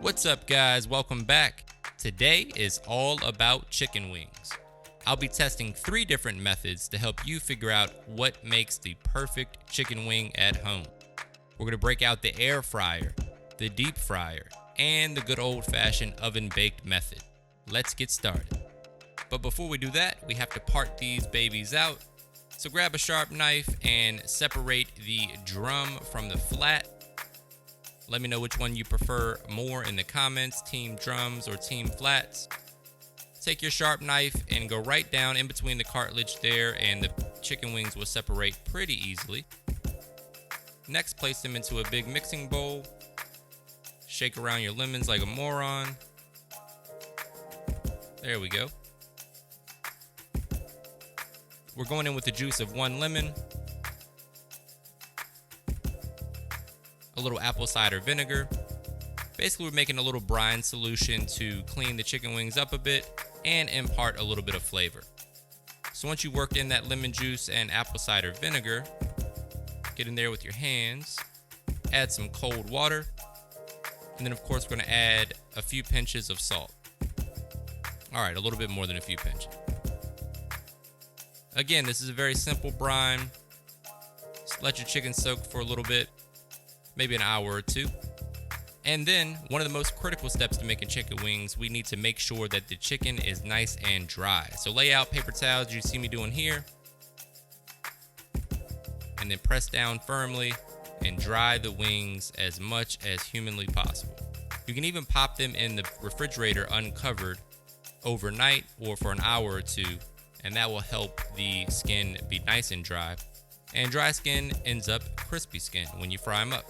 What's up, guys? Welcome back. Today is all about chicken wings. I'll be testing 3 different methods to help you figure out what makes the perfect chicken wing at home. We're going to break out the air fryer, the deep fryer, and the good old-fashioned oven-baked method. Let's get started. But before we do that, we have to part these babies out. So grab a sharp knife and separate the drum from the flat. Let me know which one you prefer more in the comments, team drums or team flats. Take your sharp knife and go right down in between the cartilage there, and the chicken wings will separate pretty easily. Next, place them into a big mixing bowl. Shake around your lemons like a moron. There we go. We're going in with the juice of 1 lemon, a little apple cider vinegar. Basically, we're making a little brine solution to clean the chicken wings up a bit and impart a little bit of flavor. So once you worked in that lemon juice and apple cider vinegar, get in there with your hands, add some cold water, and then of course we're going to add a few pinches of salt. All right, a little bit more than a few pinches. Again, this is a very simple brine. Just let your chicken soak for a little bit, maybe an hour or 2. And then, one of the most critical steps to making chicken wings, we need to make sure that the chicken is nice and dry. So lay out paper towels, you see me doing here, and then press down firmly and dry the wings as much as humanly possible. You can even pop them in the refrigerator uncovered overnight or for an hour or 2, and that will help the skin be nice and dry. And dry skin ends up crispy skin when you fry them up.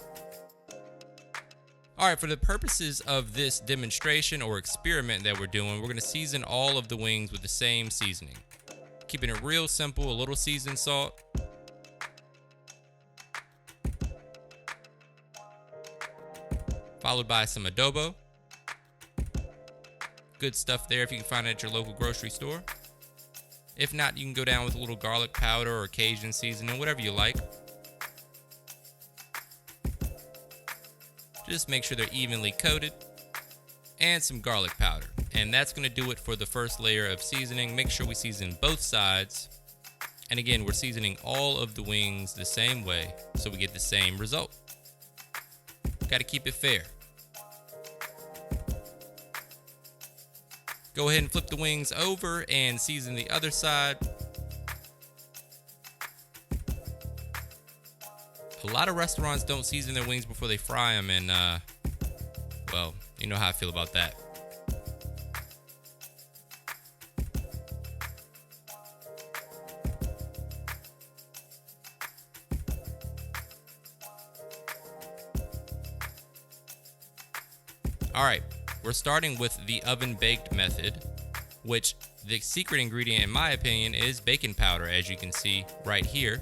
All right, for the purposes of this demonstration or experiment that we're doing, we're gonna season all of the wings with the same seasoning. Keeping it real simple, a little seasoned salt, followed by some adobo. Good stuff there if you can find it at your local grocery store. If not, you can go down with a little garlic powder or Cajun seasoning, whatever you like. Just make sure they're evenly coated. And some garlic powder. And that's going to do it for the first layer of seasoning. Make sure we season both sides. And again, we're seasoning all of the wings the same way so we get the same result. Got to keep it fair. Go ahead and flip the wings over and season the other side. A lot of restaurants don't season their wings before they fry them, and well, you know how I feel about that. All right. We're starting with the oven-baked method, which the secret ingredient, in my opinion, is baking powder, as you can see right here.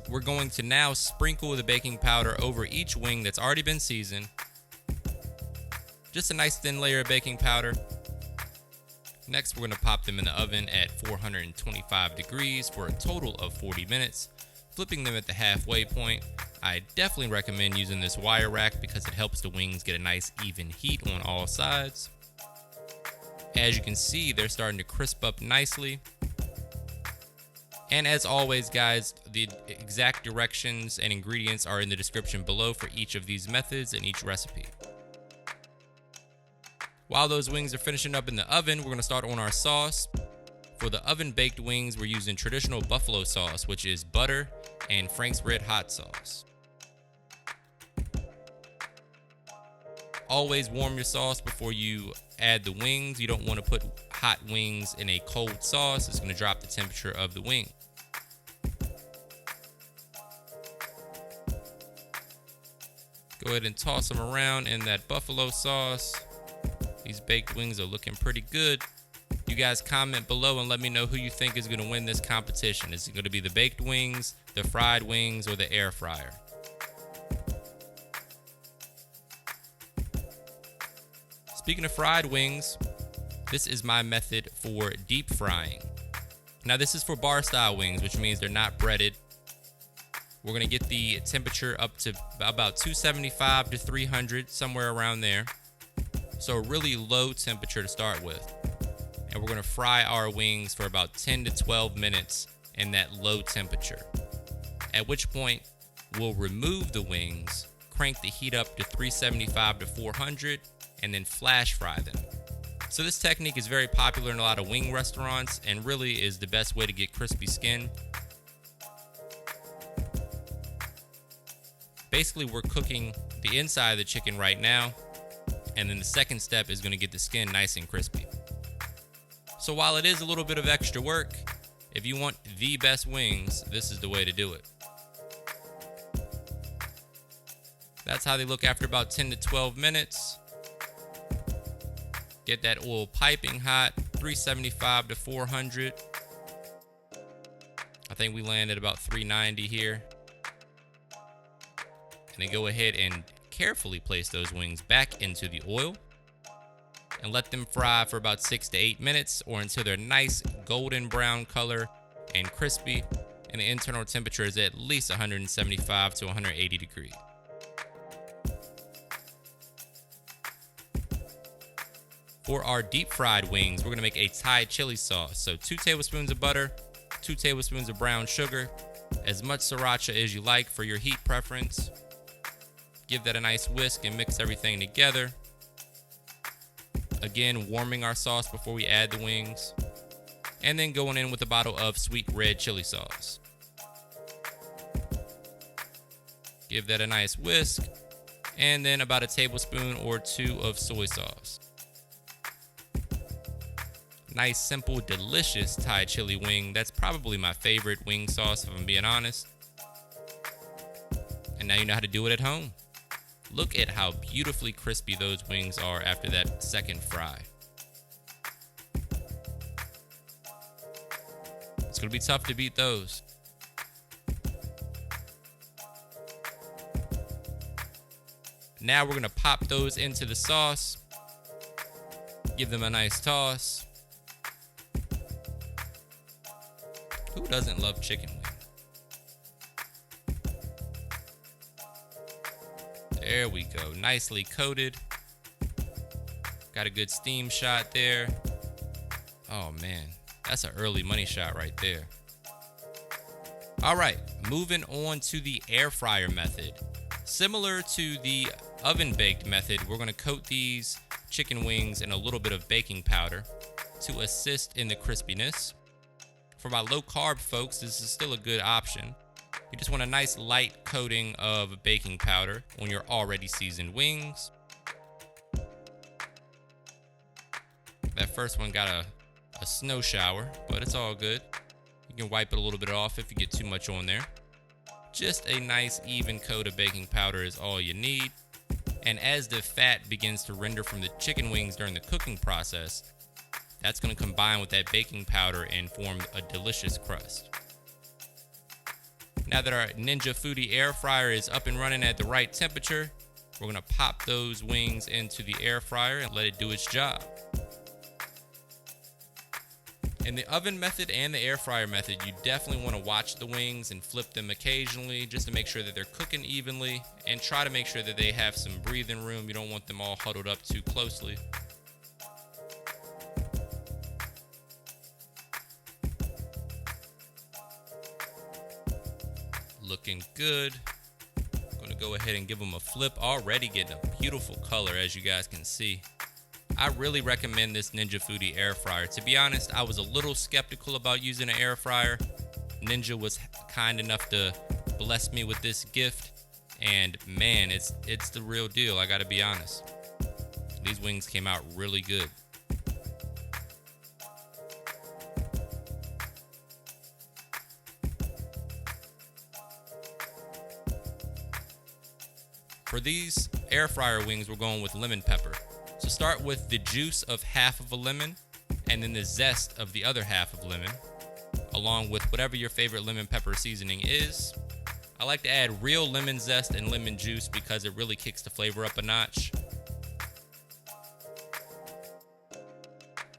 We're going to now sprinkle the baking powder over each wing that's already been seasoned. Just a nice thin layer of baking powder. Next, we're going to pop them in the oven at 425 degrees for a total of 40 minutes, flipping them at the halfway point. I definitely recommend using this wire rack because it helps the wings get a nice even heat on all sides. As you can see, they're starting to crisp up nicely. And as always, guys, the exact directions and ingredients are in the description below for each of these methods and each recipe. While those wings are finishing up in the oven, we're going to start on our sauce. For the oven-baked wings, we're using traditional buffalo sauce, which is butter and Frank's Red Hot sauce. Always warm your sauce before you add the wings. You don't want to put hot wings in a cold sauce. It's going to drop the temperature of the wing. Go ahead and toss them around in that buffalo sauce. These baked wings are looking pretty good. You guys comment below and let me know who you think is going to win this competition. Is it going to be the baked wings, the fried wings, or the air fryer? Speaking of fried wings, this is my method for deep frying. Now this is for bar style wings, which means they're not breaded. We're going to get the temperature up to about 275 to 300, somewhere around there. So a really low temperature to start with. And we're going to fry our wings for about 10 to 12 minutes in that low temperature. At which point, we'll remove the wings, crank the heat up to 375 to 400, and then flash fry them. So this technique is very popular in a lot of wing restaurants and really is the best way to get crispy skin. Basically, we're cooking the inside of the chicken right now, and then the second step is going to get the skin nice and crispy. So while it is a little bit of extra work, if you want the best wings, this is the way to do it. That's how they look after about 10 to 12 minutes. Get that oil piping hot, 375 to 400. I think we landed about 390 here. And then go ahead and carefully place those wings back into the oil and let them fry for about 6 to 8 minutes or until they're nice golden brown color and crispy, and the internal temperature is at least 175 to 180 degrees. For our deep fried wings, we're going to make a Thai chili sauce. So 2 tablespoons of butter, 2 tablespoons of brown sugar, as much sriracha as you like for your heat preference. Give that a nice whisk and mix everything together. Again, warming our sauce before we add the wings. And then going in with a bottle of sweet red chili sauce. Give that a nice whisk. And then about a tablespoon or 2 of soy sauce. Nice, simple, delicious Thai chili wing. That's probably my favorite wing sauce, if I'm being honest. And now you know how to do it at home. Look at how beautifully crispy those wings are after that second fry. It's going to be tough to beat those. Now we're going to pop those into the sauce. Give them a nice toss. Who doesn't love chicken wings? There we go. Nicely coated. Got a good steam shot there. Oh man, that's an early money shot right there. All right, moving on to the air fryer method. Similar to the oven baked method, we're going to coat these chicken wings in a little bit of baking powder to assist in the crispiness. For my low carb folks, this is still a good option. You just want a nice light coating of baking powder on your already seasoned wings. That first one got a snow shower, but it's all good. You can wipe it a little bit off if you get too much on there. Just a nice even coat of baking powder is all you need. And as the fat begins to render from the chicken wings during the cooking process, that's going to combine with that baking powder and form a delicious crust. Now that our Ninja Foodie air fryer is up and running at the right temperature, we're going to pop those wings into the air fryer and let it do its job. In the oven method and the air fryer method, you definitely want to watch the wings and flip them occasionally just to make sure that they're cooking evenly, and try to make sure that they have some breathing room. You don't want them all huddled up too closely. Looking good. I'm going to go ahead and give them a flip. Already getting a beautiful color, as you guys can see. I really recommend this Ninja Foodie air fryer. To be honest, I was a little skeptical about using an air fryer. Ninja was kind enough to bless me with this gift, and man, it's the real deal. I gotta be honest. These wings came out really good. For these air fryer wings, we're going with lemon pepper. So start with the juice of half of a lemon and then the zest of the other half of lemon, along with whatever your favorite lemon pepper seasoning is. I like to add real lemon zest and lemon juice because it really kicks the flavor up a notch.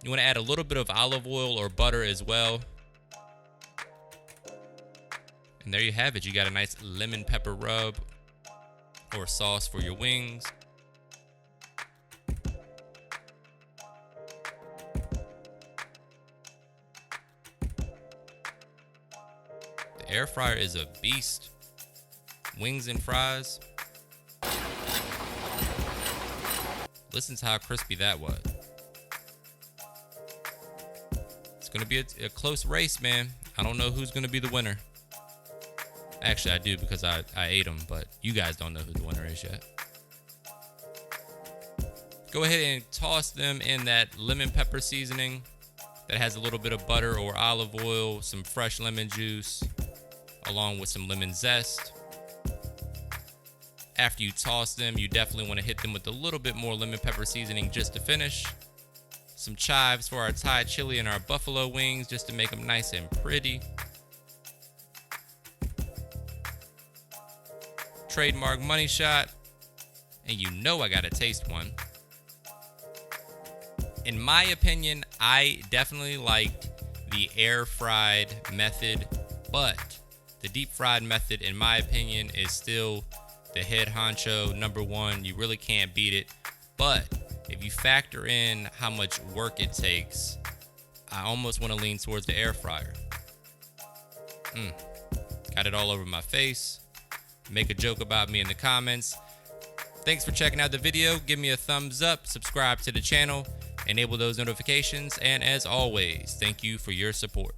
You want to add a little bit of olive oil or butter as well. And there you have it. You got a nice lemon pepper rub or sauce for your wings. The air fryer is a beast. Wings and fries. Listen to how crispy that was. It's going to be a close race, man. I don't know who's going to be the winner. Actually, I do, because I ate them, but you guys don't know who the winner is yet. Go ahead and toss them in that lemon pepper seasoning that has a little bit of butter or olive oil, some fresh lemon juice, along with some lemon zest. After you toss them, you definitely want to hit them with a little bit more lemon pepper seasoning just to finish. Some chives for our Thai chili and our buffalo wings just to make them nice and pretty. Trademark money shot. And you know I gotta taste one. In my opinion, I definitely liked the air fried method, but the deep fried method, in my opinion, is still the head honcho, number one. You really can't beat it. But if you factor in how much work it takes, I almost want to lean towards the air fryer. Got it all over my face. Make a joke about me in the comments. Thanks for checking out the video. Give me a thumbs up, subscribe to the channel, enable those notifications, and as always, thank you for your support.